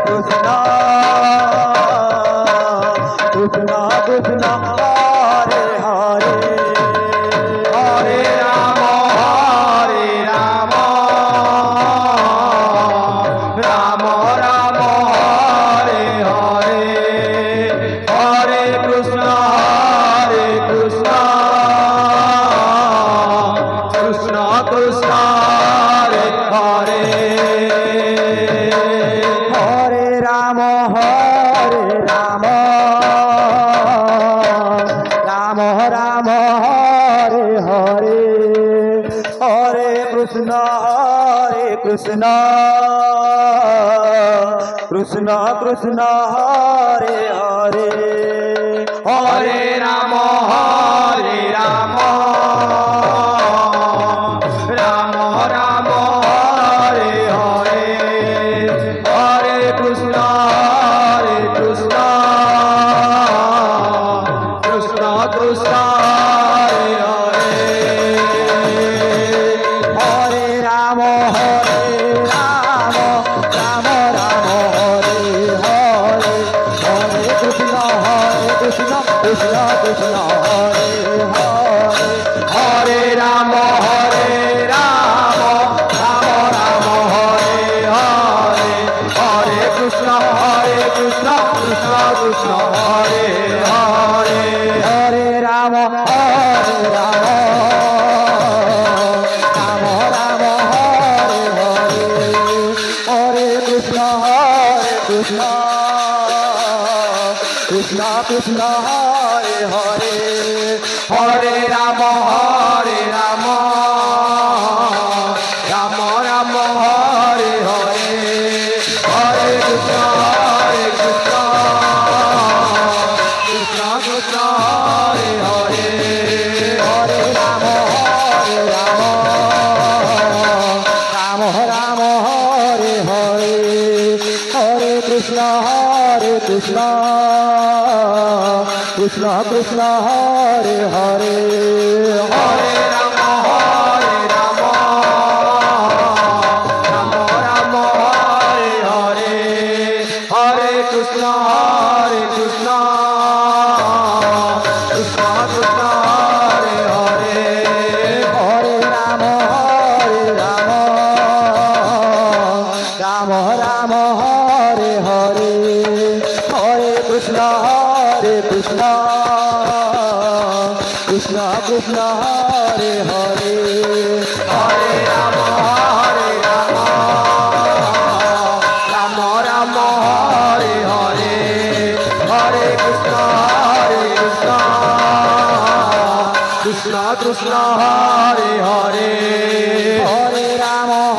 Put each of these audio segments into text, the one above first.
Krishna Krishna Krishna Hare Hare Hare Rama Rama Rama Hare Hare Hare Krishna Krishna Krishna Hare Hare Hare Rama Rama Rama Hare Hare Hare Krishna Krishna Krishna Hare Hare Hare Rama Rama Rama Hare Hare Hare Krishna Krishna Krishna Hare Hare Hare Rama Rama Rama Hare Hare Hare Krishna Krishna Krishna Hare Hare Hare Rama Rama Rama Hare Hare Hare Krishna Krishna Krishna Hare Hare Hare Rama Rama Rama Hare Hare Hare Krishna Krishna Krishna Hare Hare Hare Rama Rama Rama Hare Hare Hare Krishna Krishna Krishna Hare Hare Hare Rama Rama Rama Hare Hare Hare Krishna Krishna Krishna Hare Hare Hare Rama Rama Rama Hare Hare Hare Krishna Krishna Hare Hare Hare Rama Rama Rama Hare Hare Hare Krishna Krishna Hare Hare Hare Rama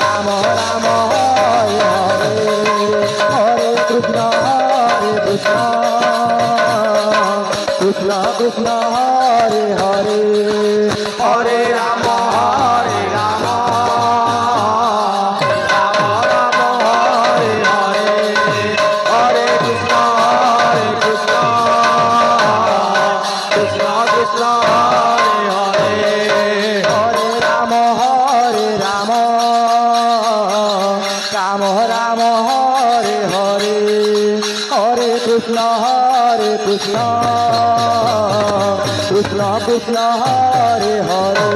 Rama Rama Hare Hare Hare Krishna Krishna Hare Hare Hare Rama Rama Rama Hare Hare Hare Krishna Krishna Hare Hare Hare Rama Rama Rama Hare Hare Hare Krishna Krishna Hare Hare Hare Rama Rama Rama Hare Hare Hare Krishna Krishna Hare Hare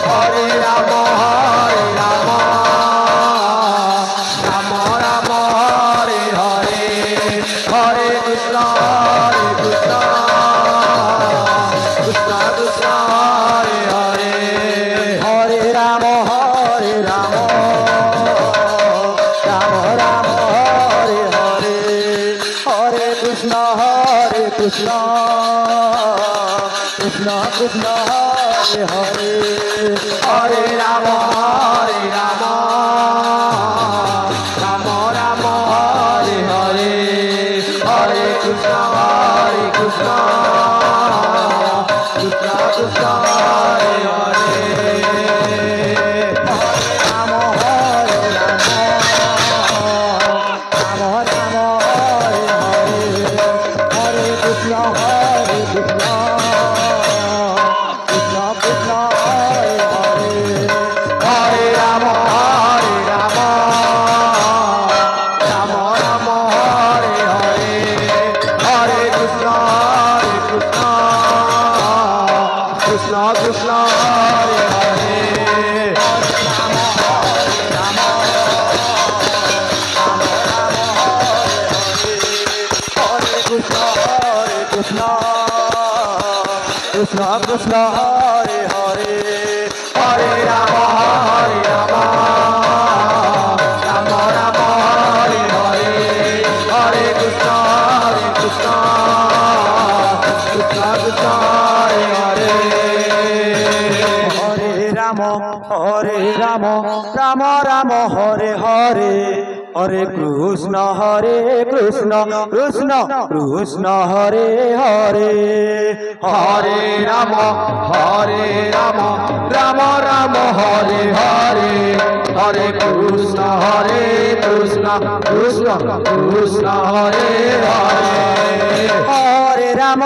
Hare Rama Rama Rama Hare Hare Hare Krishna Krishna Hare Hare Hare Rama Rama Rama Hare Hare Hare Krishna Krishna Hare Hare Hare Rama Rama Rama Hare Hare Hare Krishna Krishna Hare Hare Rama Rama Hare Hare Hare Krishna Krishna Hare Hare Krishna Krishna Hare Hare Hare Ram Ram Ram Hare Hare Hare Krishna Krishna Krishna Krishna Hare Hare Hare Ram Ram Ram Hare Hare Hare Krishna Krishna Krishna Hare Hare Hare Ram Ram Ram Hare Hare Hare Krishna Krishna Krishna Krishna Hare Hare Hare Ram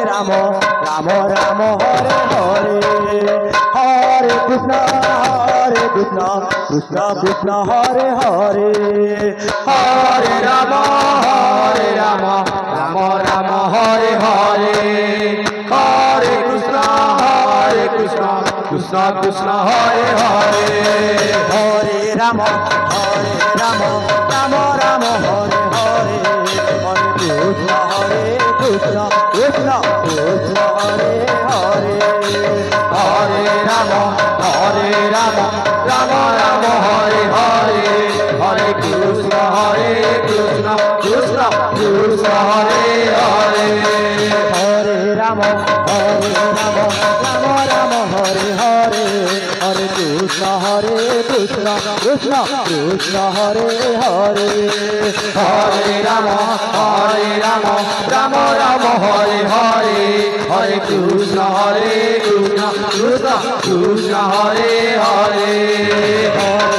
Ram Ram Hare Hare Hare Krishna Krishna Krishna Krishna Hare Hare Hare Ram Ram Ram Hare Hare Hare Krishna Krishna Krishna Krishna Hare Hare Hare Ram Ram Ram Hare Hare Hare Krishna Krishna Krishna Krishna Hare Hare Hare Ram Ram Ram Hare Hare Hare Krishna Krishna Krishna Krishna Hare Hare Hare Ram Ram Hare Hare Hare Krishna Krishna Krishna Krishna Hare Hare Hare Ram Ram Hare Hare Hare Krishna Krishna Krishna Krishna Hare Hare Hare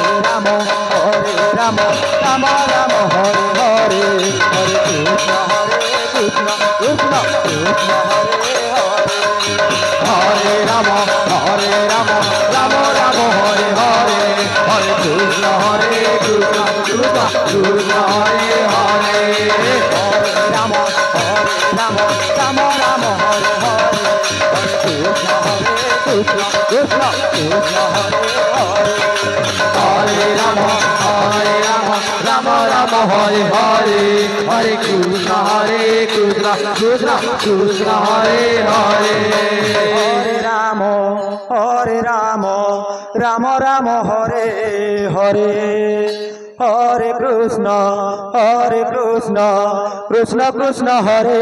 Ram Ram Hare Hare Hare Krishna Krishna Krishna Krishna Hare Hare Hare Ram Ram Hare Hare Hare Krishna Krishna Krishna Krishna Hare Hare Hare Ram Ram Hare Hare Hare Krishna Krishna Krishna Krishna Hare Hare Hare Ram Ram Hare Hare Hare Krishna Krishna Krishna Krishna Hare Hare Hare Ram Ram Hare Hare Hare Krishna Krishna Krishna Krishna Hare